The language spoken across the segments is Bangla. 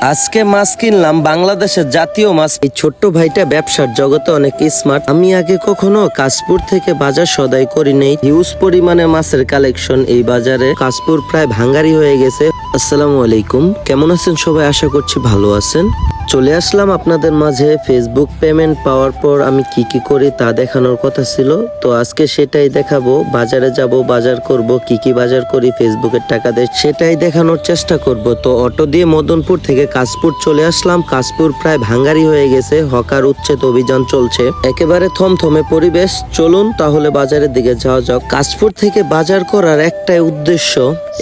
আজকে মাছ কিনলাম বাংলাদেশের জাতীয় মাছ। এই ছোট্ট ভাইটা ব্যবসার জগতে অনেক স্মার্ট। আমি আগে কখনো কাশপুর থেকে বাজার সদাই করি নাই। হিউজ পরিমাণে মাছের কালেকশন এই বাজারে। কাশপুর প্রায় ভাঙ্গারি হয়ে গেছে। আসসালামু আলাইকুম, কেমন আছেন সবাই? আশা করছি ভালো আছেন। চলে আসলাম আপনাদের মাঝে। ফেসবুক পেমেন্ট পাওয়ার পর আমি কি কি করি তা দেখানোর কথা ছিল, তো আজকে সেটাই দেখাবো। বাজারে যাব, বাজার করব, কি কি বাজার করি ফেসবুকের টাকা দিয়ে সেটাই দেখানোর চেষ্টা করব। তো অটো দিয়ে মদনপুর থেকে কাশপুর চলে আসলাম। কাশপুর প্রায় ভাঙ্গারি হয়ে গেছে, হকার উচ্ছেদ অভিযান চলছে, একেবারে থমথমে পরিবেশ। চলুন তাহলে বাজারের দিকে যাওয়া যাক। কাশপুর থেকে বাজার করার একটাই উদ্দেশ্য,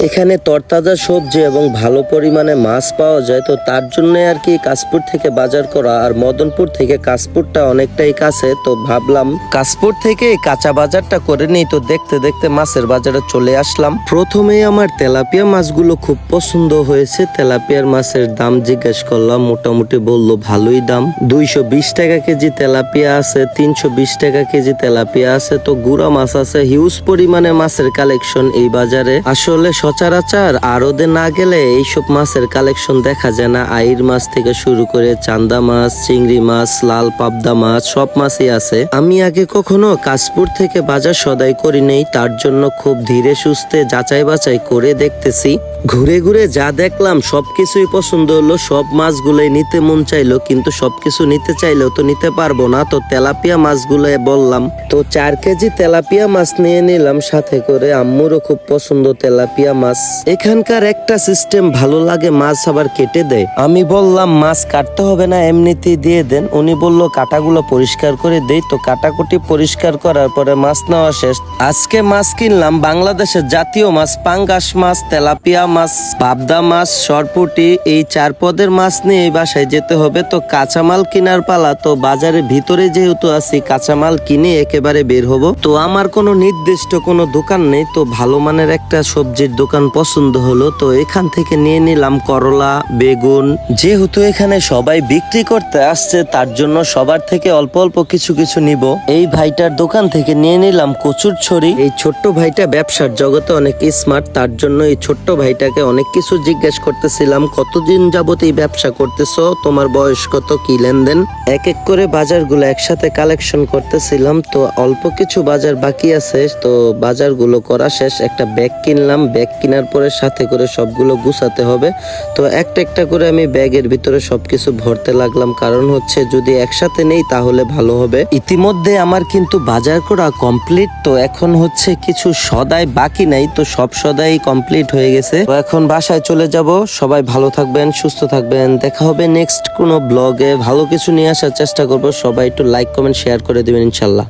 এখানে তরতাজা সবজি এবং ভালো পরিমাণে মাছ পাওয়া যায়, তো তার জন্য আর কি কাশপুর থেকে বাজার করা। আর মদনপুর থেকে কাশপুরটা অনেকটাই কাছে, তো ভাবলাম কাশপুর থেকে কাঁচা বাজারটা করে নিই। তো দেখতে দেখতে মাছের বাজারে চলে আসলাম। প্রথমেই আমার তেলাপিয়া মাছগুলো খুব পছন্দ হয়েছে। তেলাপিয়ার মাছের দাম জিজ্ঞেস করলাম, মোটামুটি বললো ভালোই দাম। 220 টাকা কেজি তেলাপিয়া আছে, 320 টাকা কেজি তেলাপিয়া আছে, তো গুড়া মাছ আছে। হিউজ পরিমাণে মাছের কালেকশন এই বাজারে। আসলে সচরাচর আড়তে না গেলে এইসব মাছের কালেকশন দেখা যায় না। আইর মাছ থেকে শুরু করে চান্দা মাছ, চিংড়ি মাছ, লাল পাবদা মাছ, সব মাছই আছে। আমি আগে কখনো কাশপুর থেকে বাজার সদাই করি নেই, তার জন্য খুব ধীরে সুস্থে যাচাই বাছাই করে দেখতেছি। ঘুরে ঘুরে যা দেখলাম সবকিছুই পছন্দ হলো। সব মাছগুলোই নিতে মন চাইলো, কিন্তু সবকিছু নিতে চাইলেও তো নিতে পারবো না। তো তেলাপিয়া মাছগুলো বললাম, তো 4 কেজি তেলাপিয়া মাছ নিয়ে নিলাম সাথে করে। আম্মুরও খুব পছন্দ তেলাপিয়া মাছ। এখানকার একটা সিস্টেম ভালো লাগে, মাছ আবার কেটে দেয়। আমি বললাম মাছ কাটতে হবে না, এমনিতেই দিয়ে দেন। উনি বলল কাটাগুলো পরিষ্কার করে দেই। তো কাটাকুটি পরিষ্কার করার পরে মাছ নেওয়া শেষ। আজকে মাছ কিনলাম বাংলাদেশের জাতীয় মাছ, পাঙ্গাস মাছ, তেলাপিয়া মাছ, পাবদা মাছ, সরপুটি। এই 4 পদের মাছ নিয়ে এই বাসায় যেতে হবে। তো কাঁচামাল কেনার পালা। তো বাজারের ভিতরে যেহেতু আছি, কাঁচামাল কিনে একেবারে বের হব। তো আমার কোনো নির্দিষ্ট কোনো দোকান নেই, তো ভালো মানের একটা সবজির দোকান পছন্দ হলো, তো এখান থেকে নিয়ে নিলাম করলা, বেগুন। যেহেতু এখানে সবাই বিক্রি করতে আসছে, তার জন্য সবার থেকে অল্প অল্প কিছু কিছু নিব। এই ভাইটার দোকান থেকে নিয়ে নিলাম কচুর ছড়ি। এই ছোট্ট ভাইটা ব্যবসার জগতে অনেক স্মার্ট, তার জন্য এই ছোট্ট ভাইটাকে অনেক কিছু জিজ্ঞেস করতেছিলাম। কতদিন যাবত এই ব্যবসা করতেছো, তোমার বয়স কত, কি লেনদেন। এক এক করে বাজারগুলো একসাথে কালেকশন করতেছিলাম। তো অল্প কিছু বাজার বাকি আছে, তো বাজারগুলো করা শেষ। একটা ব্যাগ কিনলাম, ব্যাগ কেনার পরে সাথে করে সবগুলো গুছাতে হবে। তো একটা একটা করে আমি ব্যাগের ভিতরে সবকিছু ভরতে লাগলাম, কারণ হচ্ছে যদি একসাথে নেই তাহলে ভালো হবে। ইতিমধ্যে আমার কিন্তু বাজার করা কমপ্লিট। তো এখন হচ্ছে কিছু সদাই বাকি নাই, তো সব সদাই কমপ্লিট হয়ে গেছে। তো এখন বাসায় চলে যাব। সবাই ভালো থাকবেন, সুস্থ থাকবেন। দেখা হবে নেক্সট কোনো ব্লগে। ভালো কিছু নিয়ে আসার চেষ্টা করব। সবাই একটু লাইক কমেন্ট শেয়ার করে দিবেন ইনশাল্লাহ।